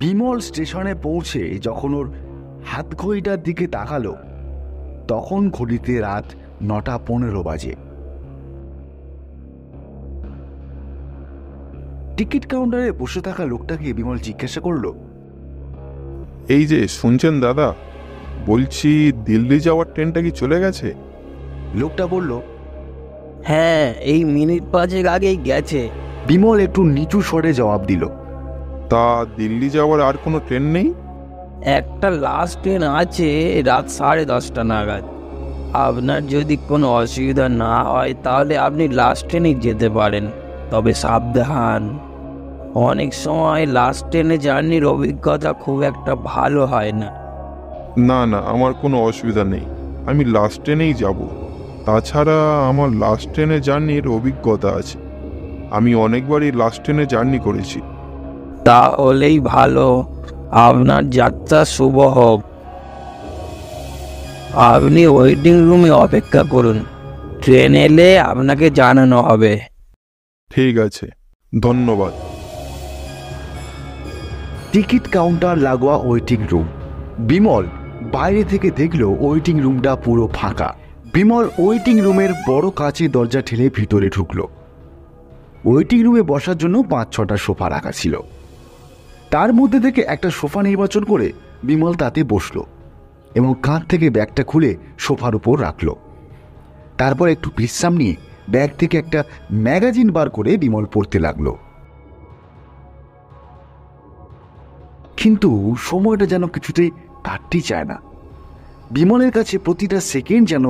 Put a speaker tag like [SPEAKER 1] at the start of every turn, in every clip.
[SPEAKER 1] বিমল স্টেশনে পৌঁছে যখন ওর হাত ঘড়িটার দিকে তাকালো তখন ঘড়িতে রাত 9:15 বাজে। টিকিট কাউন্টারে বসে থাকা লোকটাকে বিমল জিজ্ঞাসা করলো,
[SPEAKER 2] এই যে শুনছেন দাদা, বলছি দিল্লি যাওয়ার ট্রেনটা কি চলে গেছে?
[SPEAKER 1] লোকটা বলল,
[SPEAKER 3] হ্যাঁ, এই মিনিট 5 আগেই গেছে।
[SPEAKER 1] বিমল একটু নিচু স্বরে জবাব দিল,
[SPEAKER 2] তা দিল্লি যাওয়ার আর কোনো ট্রেন নেই?
[SPEAKER 3] একটা লাস্ট ট্রেন আছে রাত 10:30 নাগাদ। আপনার যদি কোনো অসুবিধা না হয় তাহলে আপনি লাস্ট ট্রেনে যেতে পারেন, তবে সাবধান, অনেক সময় লাস্ট ট্রেনে জার্নির অভিজ্ঞতা খুব একটা ভালো হয় না।
[SPEAKER 2] না না, আমার কোনো অসুবিধা নেই, আমি লাস্ট ট্রেনেই যাব। তাছাড়া আমার লাস্ট ট্রেনে জার্নির অভিজ্ঞতা আছে, আমি অনেকবারই লাস্ট ট্রেনে জার্নি করেছি।
[SPEAKER 3] তাহলেই ভালো, আপনার যাত্রা শুভ হোক। আপনি ওয়েটিং রুমে অপেক্ষা করুন, ট্রেন এলে আপনাকে জানানো হবে।
[SPEAKER 2] ঠিক আছে, ধন্যবাদ।
[SPEAKER 1] টিকিট কাউন্টার লাগোয়া ওয়েটিং রুম। বিমল বাইরে থেকে দেখলো ওয়েটিং রুমটা পুরো ফাঁকা। বিমল ওয়েটিং রুমের বড় কাঁচের দরজা ঠেলে ভিতরে ঢুকলো। ওয়েটিং রুমে বসার জন্য 5-6টা সোফা রাখা ছিল। তার মধ্যে থেকে একটা সোফা নির্বাচন করে বিমল তাতে বসলো এবং কাঁধ থেকে ব্যাগটা খুলে সোফার উপর রাখলো। তারপর একটু বিশ্রাম নিয়ে ব্যাগ থেকে একটা ম্যাগাজিন বার করে বিমল পড়তে লাগলো। কিন্তু সময়টা যেন কিছুতেই কাটতেই চায় না। বিমলের কাছে প্রতিটা সেকেন্ড যেন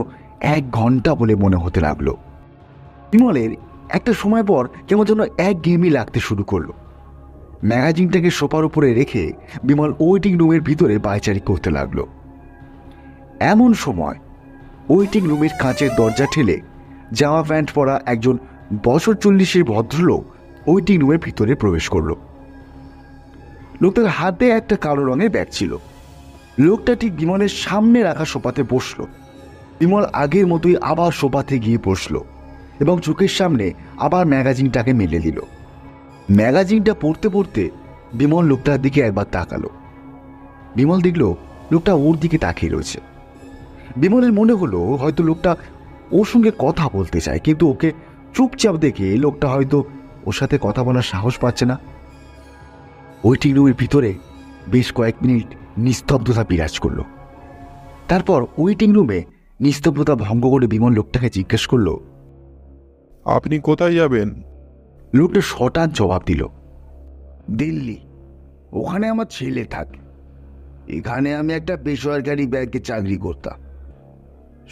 [SPEAKER 1] 1 ঘন্টা বলে মনে হতে লাগলো। বিমলের একটা সময় পর কেমন যেন একঘেয়েমি লাগতে শুরু করলো। ম্যাগাজিনটাকে সোফার উপরে রেখে বিমল ওয়েটিং রুমের ভিতরে পায়চারি করতে লাগলো। এমন সময় ওয়েটিং রুমের কাঁচের দরজা ঠেলে জামা প্যান্ট পরা একজন বছর 40-এর ভদ্রলোক ওয়েটিং রুমের ভিতরে প্রবেশ করলো। লোকটার হাতে একটা কালো রঙের ব্যাগ ছিল। লোকটা ঠিক বিমলের সামনে রাখা সোফাতে বসলো। বিমল আগের মতোই আবার সোফাতে গিয়ে বসলো এবং চোখের সামনে আবার ম্যাগাজিনটাকে মেলে দিল। ম্যাগাজিনটা পড়তে পড়তে বিমল লোকটার দিকে একবার তাকালো। বিমল দেখলো লোকটা ওর দিকে তাকিয়ে রয়েছে। বিমলের মনে হলো হয়তো লোকটা ওর সঙ্গে কথা বলতে চায়, কিন্তু ওকে চুপচাপ দেখে লোকটা হয়তো ওর সাথে কথা বলার সাহস পাচ্ছে না। ওয়েটিং রুমের ভিতরে বেশ কয়েক মিনিট নিস্তব্ধতা বিরাজ করলো। তারপর ওয়েটিং রুমে নিস্তব্ধতা ভঙ্গ করে বিমল লোকটাকে জিজ্ঞেস করলো,
[SPEAKER 2] আপনি কোথায় যাবেন?
[SPEAKER 1] লোকটা হঠাৎ জবাব দিল, দিল্লি, ওখানে আমার ছেলে থাকে। এখানে আমি একটা বেসরকারি ব্যাংকে চাকরি করতাম,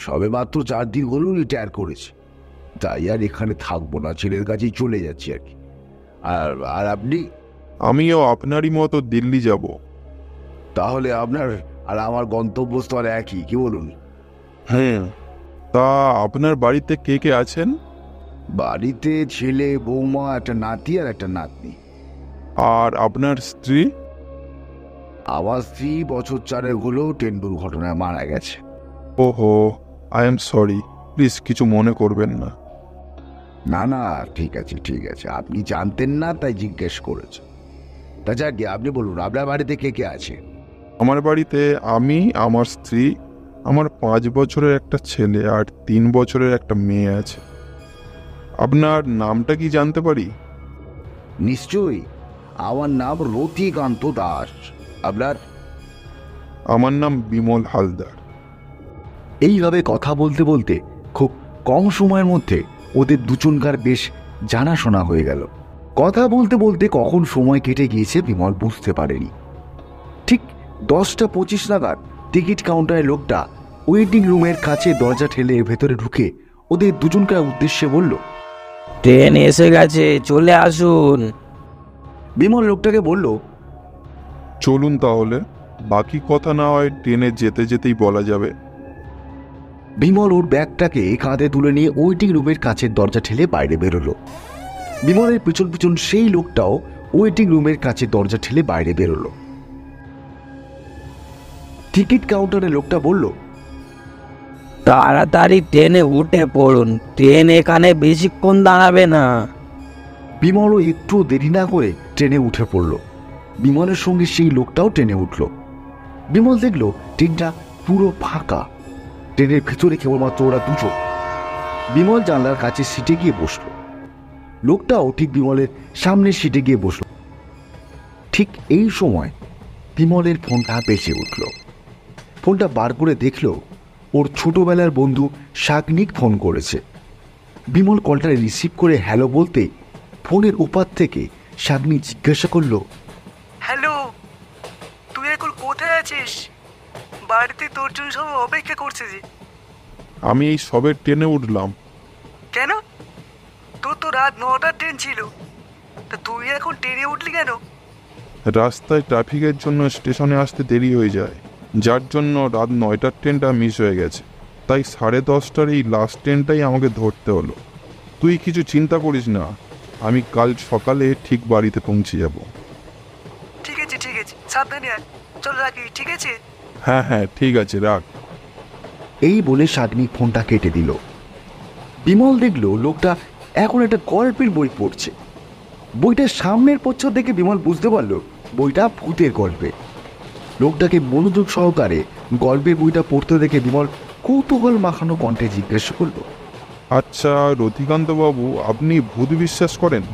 [SPEAKER 1] সবে মাত্র 4 দিন হলো রিটায়ার করেছি, তাই আর এখানে থাকবো না, ছেলের কাছেই চলে যাচ্ছি আর কি। আর আপনি?
[SPEAKER 2] আমিও আপনারই মতো দিল্লি যাব।
[SPEAKER 1] তাহলে আপনার আর আমার গন্তব্যস্থল একই, কি বলুন?
[SPEAKER 2] হ্যাঁ, তা আপনার বাড়িতে কে কে আছেন?
[SPEAKER 1] বাড়িতে ছেলে, বৌমা, একটা নাতি আর একটা নাতনি।
[SPEAKER 2] আর আপনার স্ত্রী?
[SPEAKER 1] আমার স্ত্রী বছর 4 হলো ট্রেন দুর্ঘটনায় মারা গেছে।
[SPEAKER 2] ওহো, আই এম সরি, প্লিজ কিছু মনে করবেন না।
[SPEAKER 1] না না, ঠিক আছে ঠিক আছে, আপনি জানতেন না তাই জিজ্ঞেস করেছে। তা যাক গে, আপনি বলুন আপনার বাড়িতে কে কে আছে?
[SPEAKER 2] আমার বাড়িতে আমি, আমার স্ত্রী, আমার 5 বছরের একটা ছেলে আর 3 বছরের একটা মেয়ে আছে। আপনার নামটা কি জানতে পারি?
[SPEAKER 1] নিশ্চয়ই, আমার নাম রতিকান্ত দাস। আপনার?
[SPEAKER 2] আমার নাম বিমল হালদার।
[SPEAKER 1] এইভাবে কথা বলতে বলতে খুব কম সময়ের মধ্যে ওদের দুজনকার বেশ জানাশোনা হয়ে গেল। কথা বলতে বলতে কখন সময় কেটে গিয়েছে বিমল বুঝতে পারেনি। ঠিক 10:25 নাগাদ টিকিট কাউন্টারের লোকটা ওয়েটিং রুমের কাছে দরজা ঠেলে ভেতরে ঢুকে ওদের দুজনকার উদ্দেশ্যে বলল,
[SPEAKER 3] ট্রেন এসে গেছে, চলে আসুন।
[SPEAKER 1] বিমল লোকটাকে বলল,
[SPEAKER 2] চলুন তাহলে, বাকি কথা না হয় ট্রেনে যেতে যেতেই বলা যাবে।
[SPEAKER 1] বিমল ওর ব্যাগটাকে কাঁধে তুলে নিয়ে ওয়েটিং রুমের কাছের দরজা ঠেলে বাইরে বেরোলো। বিমলের পিছন পিছন সেই লোকটাও ওয়েটিং রুমের কাছে দরজা ঠেলে বাইরে বেরোলো। টিকিট কাউন্টারের লোকটা বলল,
[SPEAKER 3] তাড়াতাড়ি ট্রেনে উঠে পড়ুন, ট্রেন এখানে বেশিক্ষণ দাঁড়াবে না।
[SPEAKER 1] বিমলও একটু দেরি না করে ট্রেনে উঠে পড়ল। বিমলের সঙ্গে সেই লোকটাও ট্রেনে উঠল। বিমল দেখল ট্রেনটা পুরো ফাঁকা, ট্রেনের ভেতরে কেবলমাত্র ওরা দুজন। বিমল জানলার কাছে সিটে গিয়ে বসল। লোকটাও ঠিক বিমলের সামনের সিটে গিয়ে বসল। ঠিক এই সময় বিমলের ফোনটা বেজে উঠল। ফোনটা বার করে দেখল ওর ছোটবেলার বন্ধু শাগনিক ফোন করেছে। বিমল কলটা রিসিভ করে হ্যালো বলতে ফোনের ওপার থেকে শাগনি জিজ্ঞাসা করল,
[SPEAKER 4] হ্যালো, তুই এখন কোথায় আছিস? বাড়িতে তোর জন্য সব অপেক্ষা করছে যে।
[SPEAKER 2] আমি এই সবে ট্রেনে উঠলাম।
[SPEAKER 4] কেন? তোর তো রাত 9টার ট্রেন ছিল, তা তুই এখন ট্রেনে উঠলি কেন?
[SPEAKER 2] রাস্তায় ট্রাফিকের জন্য স্টেশনে আসতে দেরি হয়ে যায়, যার জন্য রাত 9টার ট্রেনটা মিস হয়ে গেছে। তাই 10:30টার এই লাস্ট ট্রেনটাই আমাকে ধরতে হলো। তুই কিছু চিন্তা করিস না, আমি কাল সকালে ঠিক বাড়িতে পৌঁছে যাব।
[SPEAKER 4] ঠিক আছে, সাবধানে আয়। চল রাখি, ঠিক আছে?
[SPEAKER 2] হ্যাঁ হ্যাঁ, ঠিক আছে, রাখ।
[SPEAKER 1] এই বলে শাগনি ফোনটা কেটে দিল। বিমল দেখল লোকটা এখন একটা গল্পের বই পড়ছে। বইটার সামনের প্রচ্ছদ দেখে বিমল বুঝতে পারল বইটা ভূতের গল্পে। লোকটাকে মনোযোগ সহকারে গল্পের বইটা পড়তে দেখে বিমল কৌতূহল মাখানো কণ্ঠে জিজ্ঞাসা করল,
[SPEAKER 2] আচ্ছা রতিকান্তবাবু, আপনি ভূত বিশ্বাস করেন?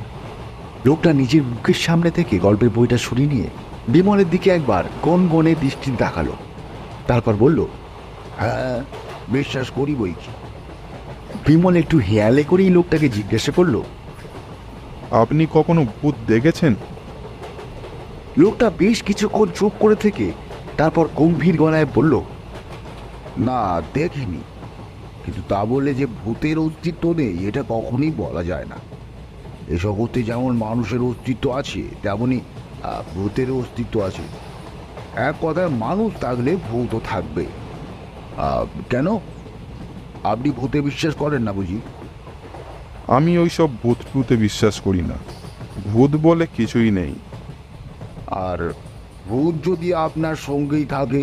[SPEAKER 1] লোকটা নিজের মুখের সামনে থেকে গল্পের বইটা সরিয়ে নিয়ে বিমলের দিকে একবার গনগনে দৃষ্টি তাকালো। তারপর বলল, হ্যাঁ, বিশ্বাস করি বই কি। বিমল একটু হেয়ালে করেই লোকটাকে জিজ্ঞাসা করলো,
[SPEAKER 2] আপনি কখনো ভূত দেখেছেন?
[SPEAKER 1] লোকটা বেশ কিছুক্ষণ চুপ করে থেকে তারপর গম্ভীর গলায় বলল, না, দেখিনি, কিন্তু তা বলে যে ভূতের অস্তিত্ব নেই এটা কখনোই বলা যায় না। এ জগতে যেমন মানুষের অস্তিত্ব আছে তেমনি ভূতের অস্তিত্ব আছে। এক কথায় মানুষ থাকলে ভূতও থাকবে। কেন, আপনি ভূতে বিশ্বাস করেন না বুঝি?
[SPEAKER 2] আমি ওইসব ভূত টুতে বিশ্বাস করি না। ভূত বলে কিছুই নেই।
[SPEAKER 1] আর ভূত যদি আপনার সঙ্গেই থাকে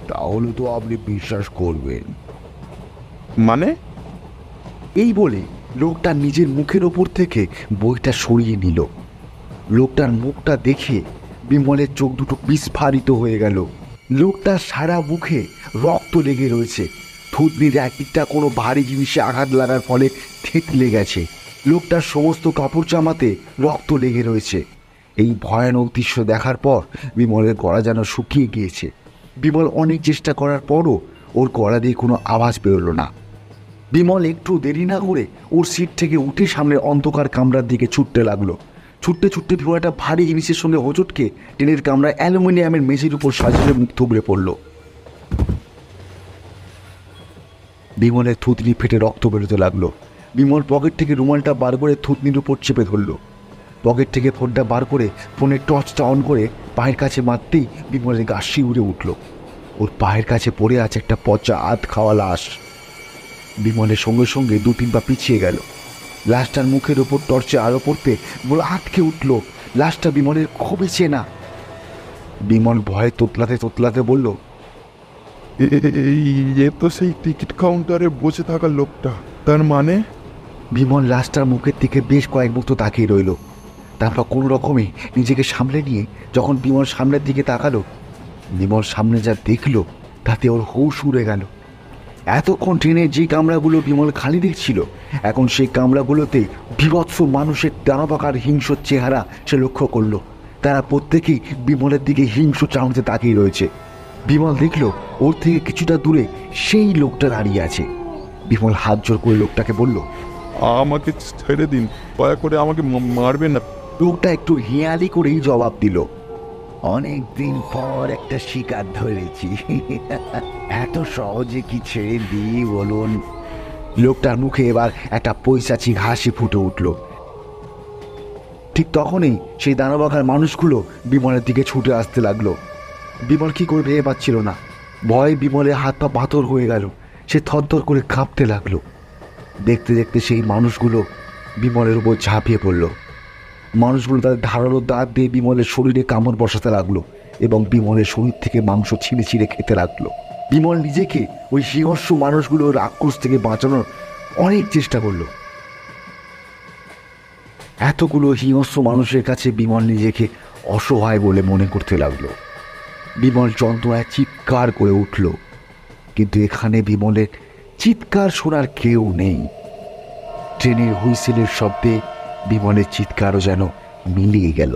[SPEAKER 1] তাহলে তো আপনি বিশ্বাস করবেন।
[SPEAKER 2] মানে?
[SPEAKER 1] এই বলে লোকটা নিজের মুখের ওপর থেকে বইটা সরিয়ে নিল। লোকটার মুখটা দেখে বিমলের চোখ দুটো বিস্ফারিত হয়ে গেল। লোকটার সারা মুখে রক্ত লেগে রয়েছে। থুতনির একটা কোনো ভারী জিনিসে আঘাত লাগার ফলে থেতলে গেছে। লোকটার সমস্ত কাপড় জামাতে রক্ত লেগে রয়েছে। এই ভয়ানক দৃশ্য দেখার পর বিমলের গলা যেন শুকিয়ে গিয়েছে। বিমল অনেক চেষ্টা করার পরও ওর গলা দিয়ে কোনো আওয়াজ বেরোলো না। বিমল একটু দেরি না করে ওর সিট থেকে উঠে সামনের অন্ধকার কামরার দিকে ছুটতে লাগলো। ছুটতে ছুটতে বিমল একটা ভারী জিনিসের সঙ্গে হোঁচটকে ট্রেনের কামরায় অ্যালুমিনিয়ামের মেঝের উপর সাজিয়ে মুখ থুবড়ে পড়ল। বিমলের থুতনি ফেটে রক্ত বেরোতে লাগলো। বিমল পকেট থেকে রুমালটা বার করে থুতনির উপর চেপে ধরল। পকেট থেকে ফোনটা বার করে ফোনের টর্চটা অন করে পায়ের কাছে মারতেই বিমলের গা শিউরে উঠল। ওর পায়ের কাছে পড়ে আছে একটা পচা আধ খাওয়া লাশ। বিমলের সঙ্গে সঙ্গে 2-3 পা পিছিয়ে গেল। লাশটার মুখের ওপর টর্চে আলো পড়তে বিমল আটকে উঠল। লাশটা বিমলের খুবই চেনা। বিমল ভয়ে তোতলাতে তোতলাতে বলল,
[SPEAKER 2] এ তো সেই টিকিট কাউন্টারে বসে থাকা লোকটা। তার মানে?
[SPEAKER 1] বিমল লাশটার মুখের দিকে বেশ কয়েক মুহূর্ত তাকিয়ে রইল। তারপর কোনো রকমে নিজেকে সামলে নিয়ে যখন বিমল সামনের দিকে তাকালো, বিমল সামনে যা দেখলো তাতে ওর হুঁশ উড়ে গেল। এতক্ষণ ট্রেনে যে কামরাগুলো বিমল খালি দেখছিল, এখন সেই কামরাগুলোতে বিভৎস মানুষের দানবাকার হিংস্র চেহারা সে লক্ষ্য করলো। তারা প্রত্যেকেই বিমলের দিকে হিংস্র চাহনিতে তাকিয়ে রয়েছে। বিমল দেখল ওর থেকে কিছুটা দূরে সেই লোকটা দাঁড়িয়ে আছে। বিমল হাত জোর করে লোকটাকে বলল,
[SPEAKER 2] আমাকে ছেড়ে দিন, দয়া করে আমাকে মারবেন না।
[SPEAKER 1] লোকটা একটু হেয়ালি করেই জবাব দিল, অনেকদিন পর একটা শিকার ধরেছি, এত সহজে কি ছেড়ে দিই বলুন? লোকটার মুখে এবার একটা পৈশাচিক হাসি ফুটে উঠল। ঠিক তখনই সেই দানবাকার মানুষগুলো বিমলের দিকে ছুটে আসতে লাগলো। বিমল কি করে ভেবে পাচ্ছিল না। ভয়ে বিমলের হাত পা পাথর হয়ে গেল। সে থরথর করে কাঁপতে লাগলো। দেখতে দেখতে সেই মানুষগুলো বিমলের উপর ঝাঁপিয়ে পড়ল। মানুষগুলো তাদের ধারালো দাঁত দিয়ে বিমলের শরীরে কামড় বসাতে লাগলো এবং বিমলের শরীর থেকে মাংস ছিঁড়ে ছিঁড়ে খেতে লাগলো। বিমল নিজেকে ওই হিংস্র মানুষগুলোর আক্রোশ থেকে বাঁচানোর অনেক চেষ্টা করলো। এতগুলো হিংস্র মানুষের কাছে বিমল নিজেকে অসহায় বলে মনে করতে লাগলো। বিমল যন্ত্রণায় চিৎকার করে উঠল, কিন্তু এখানে বিমলের চিৎকার শোনার কেউ নেই। ট্রেনের হুইসেলের শব্দে বিমলের চিৎকারও যেন মিলিয়ে গেল।